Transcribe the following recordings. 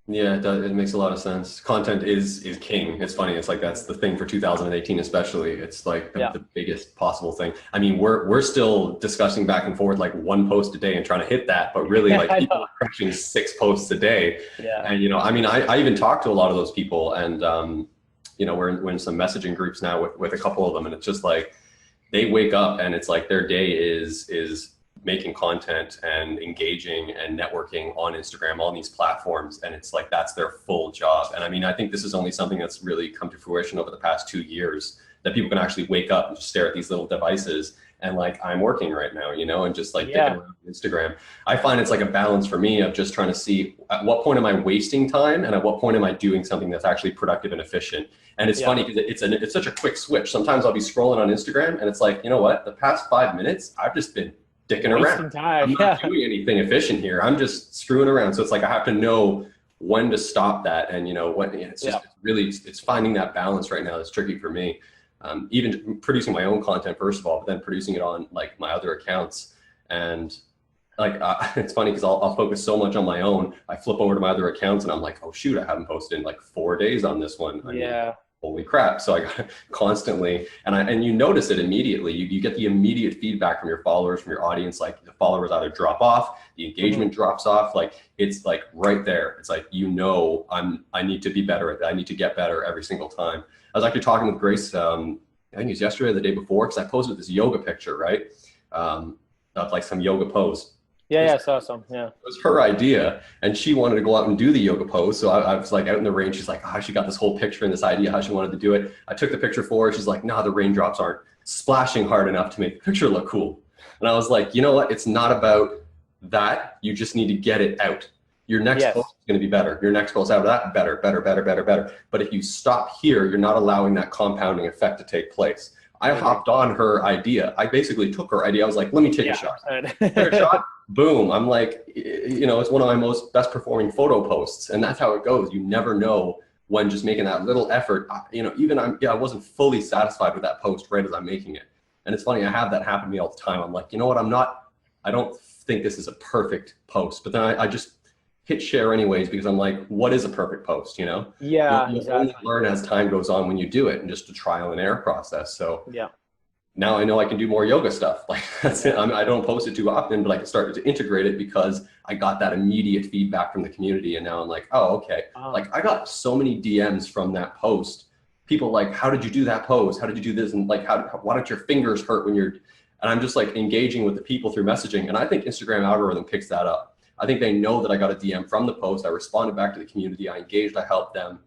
Yeah, it makes a lot of sense. Content is king. It's funny. It's like that's the thing for 2018, especially. It's like the biggest possible thing. I mean, we're still discussing back and forth like one post a day and trying to hit that, but really like people are crushing 6 posts a day. Yeah. And you know, I mean, I even talk to a lot of those people, and you know, we're in some messaging groups now with a couple of them, and it's just like they wake up and it's like their day is making content and engaging and networking on Instagram, on these platforms. And it's like, that's their full job. And I mean, I think this is only something that's really come to fruition over the past 2 years, that people can actually wake up and just stare at these little devices and like, I'm working right now, you know, and just like dicking around Instagram. I find it's like a balance for me of just trying to see at what point am I wasting time and at what point am I doing something that's actually productive and efficient. And it's funny because it's such a quick switch. Sometimes I'll be scrolling on Instagram and it's like, you know what, the past 5 minutes, I've just been dicking around. Time. I'm not doing anything efficient here. I'm just screwing around. So it's like I have to know when to stop that, and you know what. It's just it's finding that balance right now that's tricky for me. Even producing my own content first of all, but then producing it on like my other accounts. And like it's funny because I'll focus so much on my own. I flip over to my other accounts and I'm like, oh shoot, I haven't posted in like 4 days on this one. I mean, holy crap. So I got constantly, and you notice it immediately. You get the immediate feedback from your followers, from your audience. Like the followers either drop off, the engagement drops off. Like it's like right there. It's like, you know, I need to be better at that. I need to get better every single time. I was actually talking with Grace, I think it was yesterday or the day before, because I posted this yoga picture, right? Of like some yoga pose. Yeah, I saw some, yeah. It was her idea, and she wanted to go out and do the yoga pose. So I was like out in the rain. She's like, oh, she got this whole picture and this idea how she wanted to do it. I took the picture for her. She's like, nah, the raindrops aren't splashing hard enough to make the picture look cool. And I was like, you know what? It's not about that. You just need to get it out. Your next post is going to be better. Your next post after that, better. But if you stop here, you're not allowing that compounding effect to take place. I hopped on her idea. I basically took her idea. I was like, let me take a shot. Take a shot. Boom. I'm like, you know, it's one of my best performing photo posts. And that's how it goes. You never know when just making that little effort, you know, even I wasn't fully satisfied with that post right as I'm making it. And it's funny, I have that happen to me all the time. I'm like, you know what, I don't think this is a perfect post, but then I just hit share anyways, because I'm like, what is a perfect post, you know? Yeah, you only learn as time goes on when you do it, and just a trial and error process. So now I know I can do more yoga stuff. Like that's it. I don't post it too often, but I can start to integrate it because I got that immediate feedback from the community. And now I'm like, oh, okay. Like I got so many DMs from that post. People like, how did you do that pose? How did you do this? And like, why don't your fingers hurt when you're, and I'm just like engaging with the people through messaging. And I think Instagram algorithm picks that up. I think they know that I got a DM from the post. I responded back to the community. I engaged, I helped them.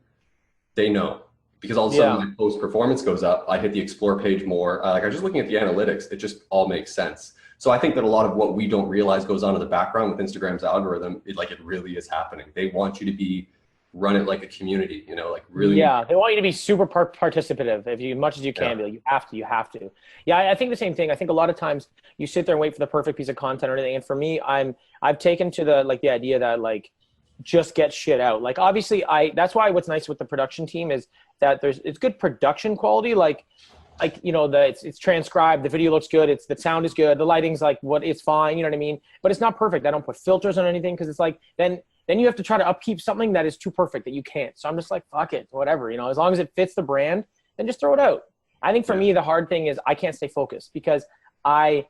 They know. Because all of a sudden my post performance goes up. I hit the explore page more. Like I'm just looking at the analytics. It just all makes sense. So I think that a lot of what we don't realize goes on in the background with Instagram's algorithm, it really is happening. They want you to run it like a community, you know, like really. Yeah, they want you to be super participative as much as you can be. Like, you have to. Yeah, I think the same thing. I think a lot of times you sit there and wait for the perfect piece of content or anything. And for me, I've taken to the idea that like, just get shit out. Like obviously that's why what's nice with the production team is that it's good production quality. Like, you know, it's transcribed, the video looks good. The sound is good. The lighting's like it's fine. You know what I mean? But it's not perfect. I don't put filters on anything. Cause it's like, then you have to try to upkeep something that is too perfect that you can't. So I'm just like, fuck it, whatever, you know, as long as it fits the brand, then just throw it out. I think for me, the hard thing is I can't stay focused because I'm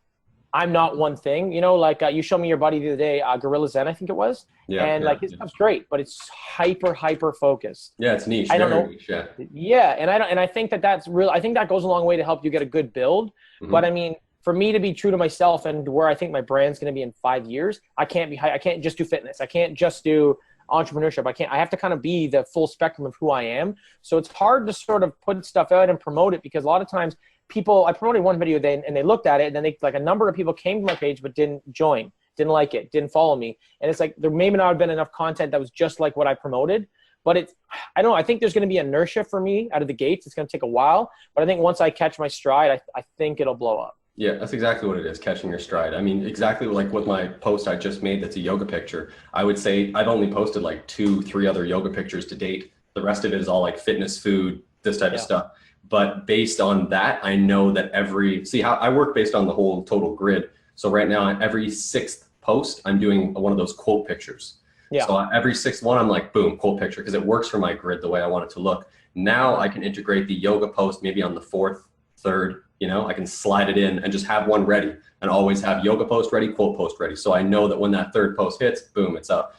not one thing, you know, like you showed me your buddy the other day, Gorilla Zen, I think it was. And like his stuff's great, but it's hyper focused. Yeah, it's niche. I don't know. Niche, and I think that's real. I think that goes a long way to help you get a good build. But I mean, for me to be true to myself and where I think my brand's going to be in 5 years, I can't just do fitness. I can't just do entrepreneurship. I have to kind of be the full spectrum of who I am. So it's hard to sort of put stuff out and promote it because a lot of times I promoted one video and they looked at it and then like a number of people came to my page but didn't join, didn't like it, didn't follow me. And it's like there may not have been enough content that was just like what I promoted. But I don't know, I think there's going to be inertia for me out of the gates. It's going to take a while. But I think once I catch my stride, I think it'll blow up. Yeah, that's exactly what it is, catching your stride. I mean, exactly like with my post I just made that's a yoga picture. I would say I've only posted like 2-3 other yoga pictures to date. The rest of it is all like fitness, food, this type of stuff. But based on that, I know that how I work based on the whole total grid. So right now, every 6th post, I'm doing one of those quote pictures. Yeah. So every sixth one, I'm like, boom, cool picture, because it works for my grid the way I want it to look. Now I can integrate the yoga post maybe on the fourth, third, you know, I can slide it in and just have one ready and always have yoga post ready, quote post ready. So I know that when that third post hits, boom, it's up.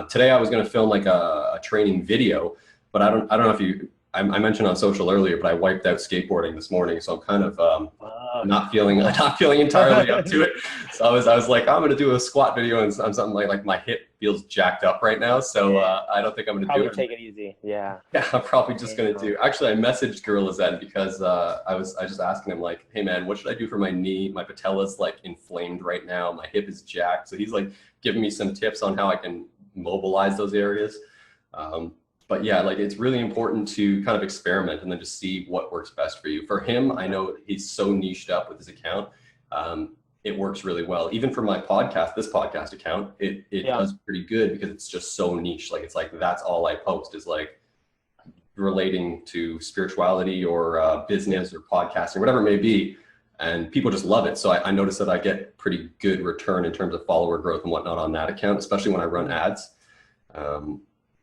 Today I was going to film like a training video, but I don't know if you, I mentioned on social earlier, but I wiped out skateboarding this morning. So I'm kind of not feeling entirely up to it. So I was like, I'm going to do a squat video and something like my hip feels jacked up right now. So I don't think I'm going to do it. Take it easy. Yeah. Yeah, I'm probably just going to do, actually I messaged gorillaz then because I was just asking him like, hey man, what should I do for my knee? My patella's like inflamed right now. My hip is jacked. So he's like giving me some tips on how I can mobilize those areas. But yeah, like it's really important to kind of experiment and then just see what works best for you. For him, I know he's so niched up with his account. It works really well. Even for my podcast, this podcast account, it does pretty good because it's just so niche. Like, it's like, that's all I post is like relating to spirituality or business or podcasting, whatever it may be. And people just love it. So I noticed that I get pretty good return in terms of follower growth and whatnot on that account, especially when I run ads.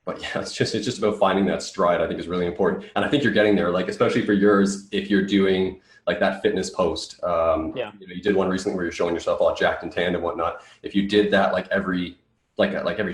But yeah, it's just about finding that stride, I think, is really important. And I think you're getting there, like, especially for yours, if you're doing like that fitness post, you know, you did one recently where you're showing yourself all jacked and tanned and whatnot. If you did that, like every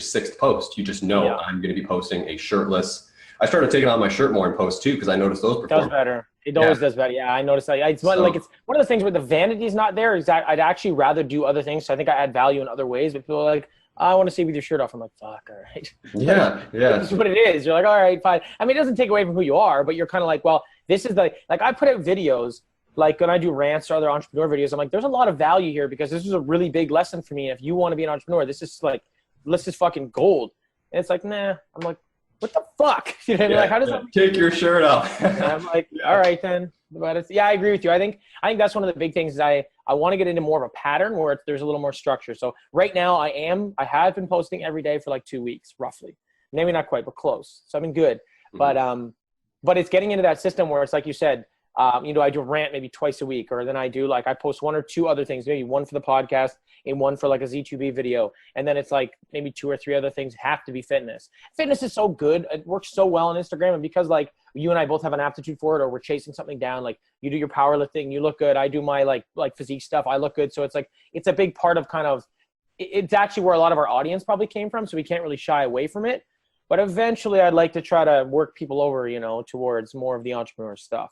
sixth post, you just know I'm going to be posting a shirtless. I started taking on my shirt more in posts too, because I noticed those perform. It does better. It always does better. Yeah, I noticed that. It's like, it's one of the things where the vanity is not there. I'd actually rather do other things. So I think I add value in other ways, but people are like, I want to see you with your shirt off. I'm like, fuck, all right. Yeah. That's what it is. You're like, all right, fine. I mean, it doesn't take away from who you are, but you're kind of like, well, this is like I put out videos, like when I do rants or other entrepreneur videos, I'm like, there's a lot of value here because this is a really big lesson for me. If you want to be an entrepreneur, this is fucking gold. And it's like, nah. I'm like, what the fuck? You know what I mean? Like, how does that take your shirt off? And I'm like, all right then. But it's, I agree with you. I think that's one of the big things is I want to get into more of a pattern where there's a little more structure. So right now I have been posting every day for like 2 weeks, roughly. Maybe not quite, but close. So I've been good. Mm-hmm. But it's getting into that system where it's like you said, you know, I do rant maybe twice a week, or then I do I post one or two other things, maybe one for the podcast and one for like a Z2B video. And then it's like maybe 2 or 3 other things have to be fitness. Fitness is so good. It works so well on Instagram. And because like you and I both have an aptitude for it, or we're chasing something down, like you do your powerlifting, you look good. I do my like physique stuff. I look good. So it's like, it's a big part of kind of, it's actually where a lot of our audience probably came from. So we can't really shy away from it. But eventually I'd like to try to work people over, you know, towards more of the entrepreneur stuff.